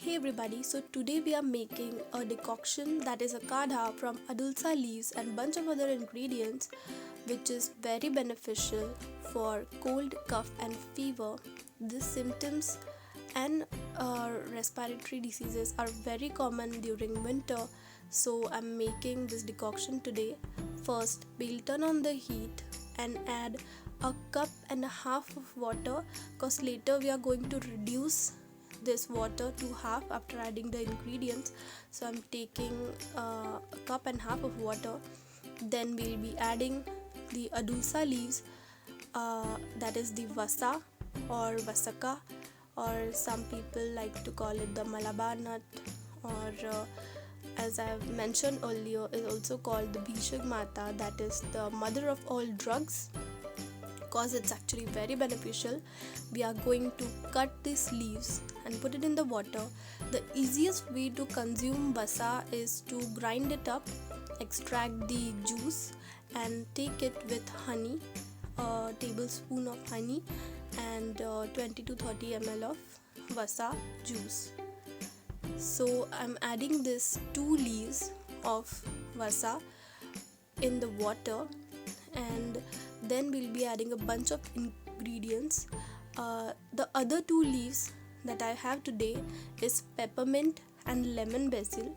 Hey everybody, so today we are making a decoction that is a kadha from adulsa leaves and bunch of other ingredients which is very beneficial for cold, cough and fever. These symptoms and respiratory diseases are very common during winter, so I'm making this decoction today. First, we'll turn on the heat and add a cup and a half of water because later we are going to reduce this water to half after adding the ingredients. So I'm taking a cup and half of water. Then we'll be adding the adulsa leaves, that is the vasa or vasaka, or some people like to call it the malabar nut, or as I've mentioned earlier, is also called the Bhishak Mata, that is the mother of all drugs, because it's actually very beneficial. We are going to cut these leaves and put it in the water. The easiest way to consume basa is to grind it up, extract the juice and take it with honey, a tablespoon of honey and 20 to 30 ml of vasa juice. So I'm adding this 2 leaves of vasa in the water, and then we'll be adding a bunch of ingredients. The other 2 leaves that I have today is peppermint and lemon basil.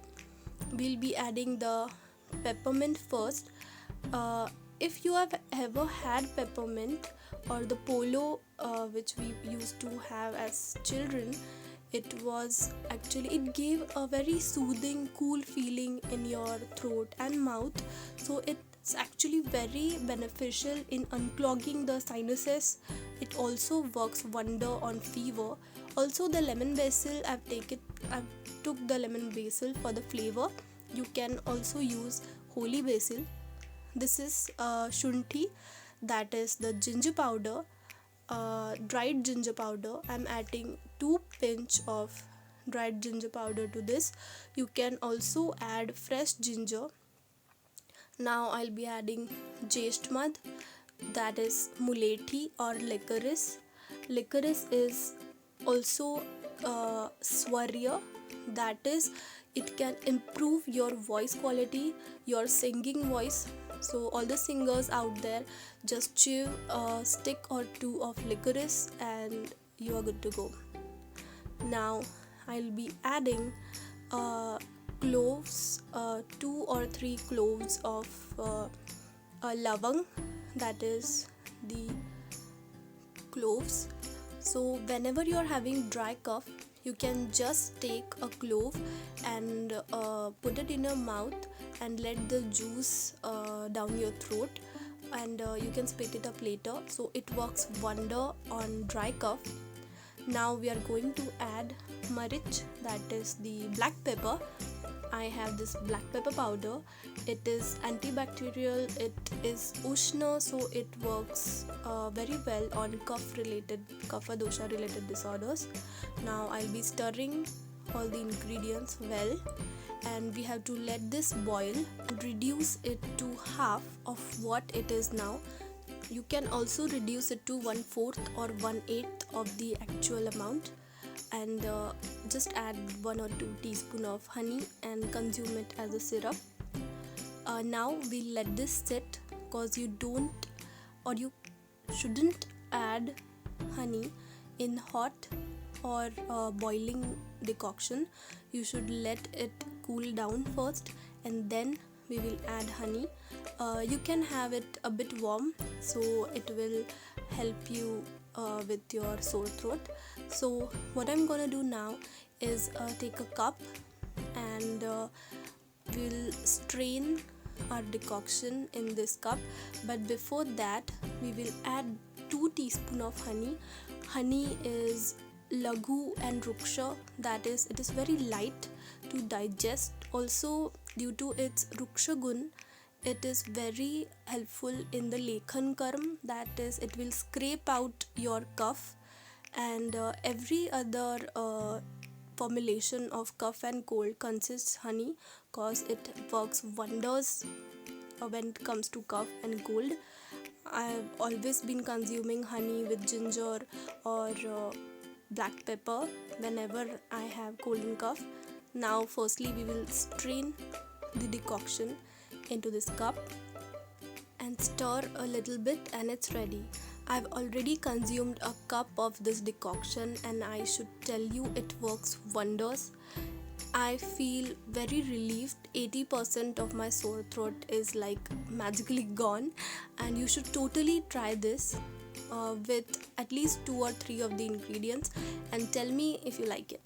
We'll be adding the peppermint first. If you have ever had peppermint or the polo, which we used to have as children, it gave a very soothing, cool feeling in your throat and mouth. So it's actually very beneficial in unclogging the sinuses. It also works wonder on fever. Also the lemon basil, I've took the lemon basil for the flavor. You can also use holy basil. This is shunthi, that is the ginger powder, dried ginger powder. I'm adding 2 pinch of dried ginger powder to this. You can also add fresh ginger. Now I'll be adding jestmad, that is mulethi or licorice. Licorice is also swarya, that is it can improve your voice quality, your singing voice. So all the singers out there, just chew a stick or 2 of licorice and you are good to go. Now I'll be adding cloves, 2 or 3 cloves of lavang, that is the cloves. So whenever you are having dry cough, you can just take a clove and put it in your mouth and let the juice down your throat, and you can spit it up later. So it works wonder on dry cough. Now we are going to add marich, that is the black pepper. I have this black pepper powder. It is antibacterial, it is ushna, so it works very well on kapha dosha related disorders. Now I'll be stirring all the ingredients well, and we have to let this boil and reduce it to half of what it is now. You can also reduce it to 1/4 or 1/8 of the actual amount, and just add 1 or 2 teaspoon of honey and consume it as a syrup. Now we'll let this sit, because you shouldn't add honey in hot or boiling decoction. You should let it cool down first and then we will add honey. You can have it a bit warm, so it will help you with your sore throat. So what I'm gonna do now is take a cup and we'll strain our decoction in this cup, but before that we will add 2 teaspoon of honey. Honey is laghu and ruksha, that is it is very light to digest. Also due to its ruksha gun, it is very helpful in the lekhan karm, that is it will scrape out your cough, and every other formulation of cough and cold consists honey, cause it works wonders when it comes to cough and cold. I've always been consuming honey with ginger or black pepper whenever I have cold and cough. Now, firstly, we will strain the decoction into this cup and stir a little bit, and it's ready. I've already consumed a cup of this decoction, and I should tell you it works wonders. I feel very relieved. 80% of my sore throat is like magically gone, and you should totally try this with at least 2 or 3 of the ingredients and tell me if you like it.